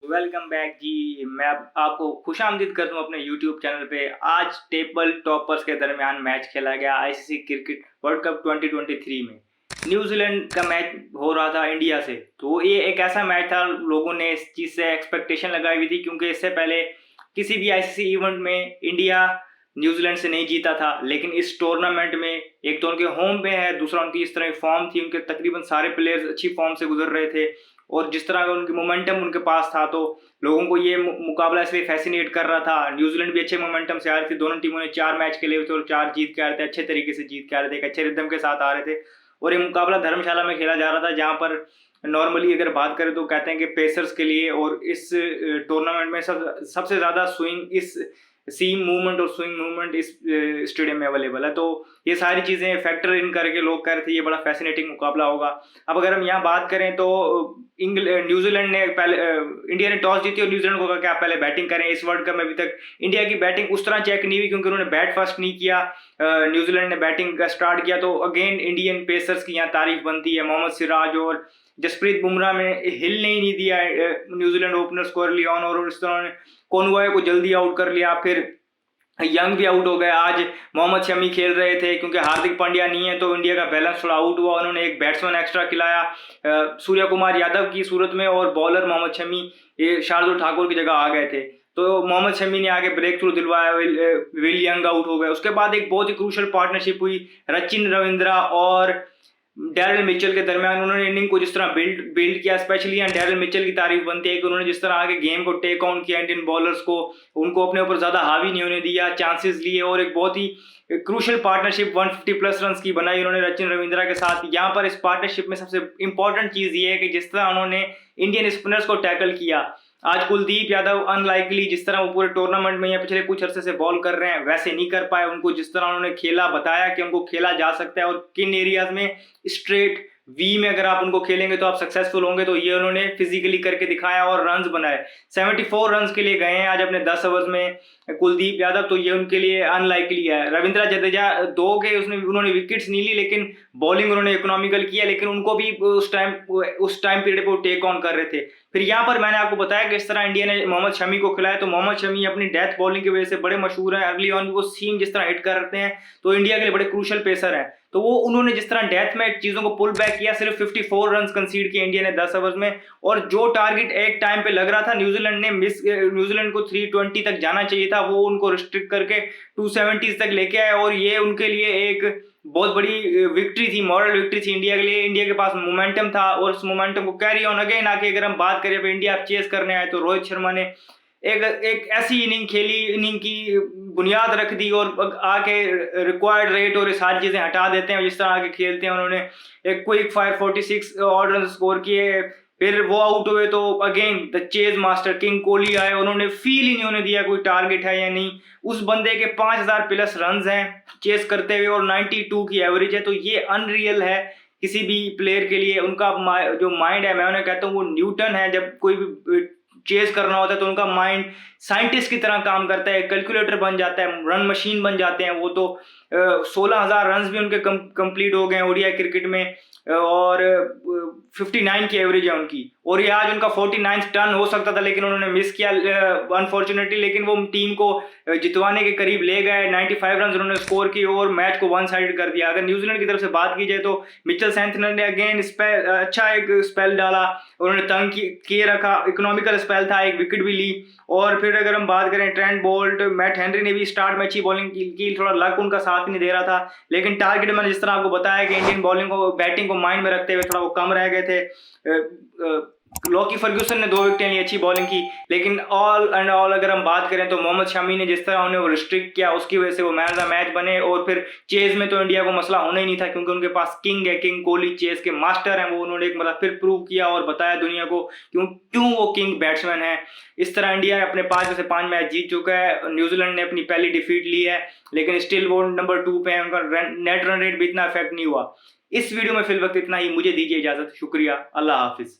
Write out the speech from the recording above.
Welcome back जी। मैं अब आपको खुशामदीद कर दूं अपने यूट्यूब चैनल पे। आज टेबल टॉपर्स के दरमियान मैच खेला गया आईसीसी क्रिकेट वर्ल्ड कप 2023 में। न्यूजीलैंड का मैच हो रहा था इंडिया से, तो ये एक ऐसा मैच था, लोगों ने इस चीज़ से एक्सपेक्टेशन लगाई हुई थी क्योंकि इससे पहले किसी भी आईसीसी इवेंट में इंडिया न्यूजीलैंड से नहीं जीता था। लेकिन इस टूर्नामेंट में एक तो उनके होम पे है, दूसरा उनकी इस तरह की फॉर्म थी, उनके तकरीबन सारे प्लेयर्स अच्छी फॉर्म से गुजर रहे थे और जिस तरह का उनकी मोमेंटम उनके पास था, तो लोगों को ये मुकाबला इसलिए फैसिनेट कर रहा था। न्यूजीलैंड भी अच्छे मोमेंटम से आ रही थी, दोनों टीमों ने 4 मैच खेले हुए थे और 4 जीत के आ रहे थे, अच्छे तरीके से जीत के आ रहे थे, एक अच्छे रिदम के साथ आ रहे थे। और ये मुकाबला धर्मशाला में खेला जा रहा था, जहाँ पर नॉर्मली अगर बात करें तो कहते हैं कि पेसर्स के लिए और इस टूर्नामेंट में सबसे ज़्यादा स्विंग इस सीम मूवमेंट और स्विंग मूवमेंट इस स्टेडियम में अवेलेबल है। तो ये सारी चीज़ें फैक्टर इन करके लोग कह रहे थे ये बड़ा फैसिनेटिंग मुकाबला होगा। अब अगर हम यहाँ बात करें तो न्यूजीलैंड ने पहले इंडिया ने टॉस जीती और न्यूजीलैंड को कहा कि आप पहले बैटिंग करें। इस वर्ल्ड कप में अभी तक इंडिया की बैटिंग उस तरह चेक नहीं हुई क्योंकि उन्होंने बैट फर्स्ट नहीं किया। न्यूजीलैंड ने बैटिंग का स्टार्ट किया, तो अगेन इंडियन पेसर्स की यहाँ तारीफ बनती है। मोहम्मद सिराज और जसप्रीत बुमराह में हिलने ही नहीं दिया न्यूजीलैंड ओपनर्स को अर्ली ऑन, और इस तरह कॉनवॉय को जल्दी आउट कर लिया, फिर यंग भी आउट हो गया। आज मोहम्मद शमी खेल रहे थे क्योंकि हार्दिक पांड्या नहीं है, तो इंडिया का बैलेंस थोड़ा आउट हुआ। उन्होंने एक बैट्समैन एक्स्ट्रा खिलाया सूर्य कुमार यादव की सूरत में, और बॉलर मोहम्मद शमी ये शार्दुल ठाकुर की जगह आ गए थे, तो मोहम्मद शमी ने आगे ब्रेक थ्रू दिलवाया। विल यंग आउट हो गए। उसके बाद एक बहुत ही क्रूशल पार्टनरशिप हुई रचिन रविंद्रा और डैरिल मिचेल के दरमियान। उन्होंने इनिंग को जिस तरह बिल्ड किया, स्पेशली यहाँ डैरिल मिचेल की तारीफ बनती है कि उन्होंने जिस तरह आगे गेम को टेक ऑन किया, इंडियन बॉलर्स को उनको अपने ऊपर ज़्यादा हावी नहीं होने दिया, चांसेस लिए और एक बहुत ही क्रूशल पार्टनरशिप 150 प्लस रन की बनाई उन्होंने रचिन रविंद्रा के साथ। यहाँ पर इस पार्टनरशिप में सबसे इंपॉर्टेंट चीज़ ये है कि जिस तरह उन्होंने इंडियन स्पिनर्स को टैकल किया। आज कुलदीप यादव अनलाइकली जिस तरह वो पूरे टूर्नामेंट में या पिछले कुछ अरसे से बॉल कर रहे हैं वैसे नहीं कर पाए। उनको जिस तरह उन्होंने खेला, बताया कि उनको खेला जा सकता है और किन एरियाज में स्ट्रेट वी में अगर आप उनको खेलेंगे तो आप सक्सेसफुल होंगे, तो ये उन्होंने फिजिकली करके दिखाया और रन्स बनाए। 74 रन्स के लिए गए हैं आज अपने 10 ओवर्स में कुलदीप यादव, तो ये उनके लिए अनलाइकली है। रविंद्र जडेजा 2 के उन्होंने विकेट्स नहीं ली, लेकिन बॉलिंग उन्होंने इकोनॉमिकल किया, लेकिन उनको भी उस टाइम पीरियड पर टेक ऑन कर रहे थे। फिर यहाँ पर मैंने आपको बताया कि इस तरह इंडिया ने मोहम्मद शमी को खिलाया, तो मोहम्मद शमी अपनी डेथ बॉलिंग की वजह से बड़े मशहूर हैं। अर्ली ऑन वो सीम जिस तरह हिट करते हैं तो इंडिया के लिए बड़े क्रूशल पेसर हैं, तो वो उन्होंने जिस तरह डेथ में चीज़ों को पुल बैक किया, सिर्फ 54 रन कंसीड किए इंडिया ने 10 ओवर्स में। और जो टारगेट एक टाइम पे लग रहा था न्यूजीलैंड को 320 तक जाना चाहिए था, वो उनको रिस्ट्रिक्ट करके 270 तक लेके आए, और ये उनके लिए एक बहुत बड़ी विक्ट्री थी, मॉरल विक्ट्री थी इंडिया के लिए। इंडिया के पास मोमेंटम था और उस मोमेंटम को कैरी ऑन अगेन आके अगर हम बात करें इंडिया चेस करने आए, तो रोहित शर्मा ने एक ऐसी इनिंग खेली, इनिंग की बुनियाद रख दी और आके रिक्वायर्ड रेट और ये सारी चीज़ें हटा देते हैं। जिस तरह आके खेलते हैं, उन्होंने एक quick fire 46 odd run score किए, फिर वो आउट हुए तो again the chase master king Kohli आए, उन्होंने फील ही नहीं होने दिया कोई टारगेट है या नहीं। उस बंदे के 5000 प्लस रन हैं चेस करते हुए और 92 की एवरेज है, तो ये अनरियल है किसी भी प्लेयर के लिए। उनका जो माइंड है, मैं उन्हें कहता हूँ वो न्यूटन है। जब कोई भी चेस करना होता है तो उनका माइंड साइंटिस्ट की तरह काम करता है, कैलकुलेटर बन जाता है, रन मशीन बन जाते हैं वो। तो 16,000 रन भी उनके कंप्लीट हो गए ओडीआई क्रिकेट में और 59 की एवरेज है उनकी, और ये आज उनका 49 टर्न हो सकता था लेकिन उन्होंने मिस किया अनफॉर्चुनेटली। लेकिन वो टीम को जितवाने के करीब ले गए, 95 रन उन्होंने स्कोर की और मैच को वन साइड कर दिया। अगर न्यूजीलैंड की तरफ से बात की जाए तो मिचेल सैंथनर ने अगेन अच्छा एक स्पेल डाला, उन्होंने तंग किए रखा, इकोनॉमिकल स्पेल था, एक विकेट भी ली। और फिर अगर हम बात करें ट्रेंट बोल्ट, मैट हेनरी ने भी स्टार्ट में अच्छी बॉलिंग की, थोड़ा लक उनका साथ नहीं दे रहा था, लेकिन टारगेट मैंने जिस तरह आपको बताया कि इंडियन बॉलिंग को बैटिंग को माइंड में रखते हुए थोड़ा वो कम रह गए थे। लॉकी फर्ग्यूसन ने 2 विकेटें ली, अच्छी बॉलिंग की, लेकिन ऑल एंड ऑल अगर हम बात करें तो मोहम्मद शमी ने जिस तरह उन्हें वो रिस्ट्रिक्ट किया उसकी वजह से वो मैन ऑफ द मैच बने। और फिर चेज में तो इंडिया को मसला होना ही नहीं था क्योंकि उनके पास किंग है, किंग कोहली चेज के मास्टर हैं। वो उन्होंने एक मतलब फिर प्रूव किया और बताया दुनिया को क्यों वो किंग बैट्समैन है। इस तरह इंडिया अपने 5 में से 5 मैच जीत चुका है। न्यूजीलैंड ने अपनी पहली डिफीट ली है, लेकिन स्टिल वो नंबर 2 पे है, उनका नेट रन रेट भी इतना इफेक्ट नहीं हुआ। इस वीडियो में फिल वक्त इतना ही, मुझे दीजिए इजाजत, शुक्रिया, अल्लाह हाफिज।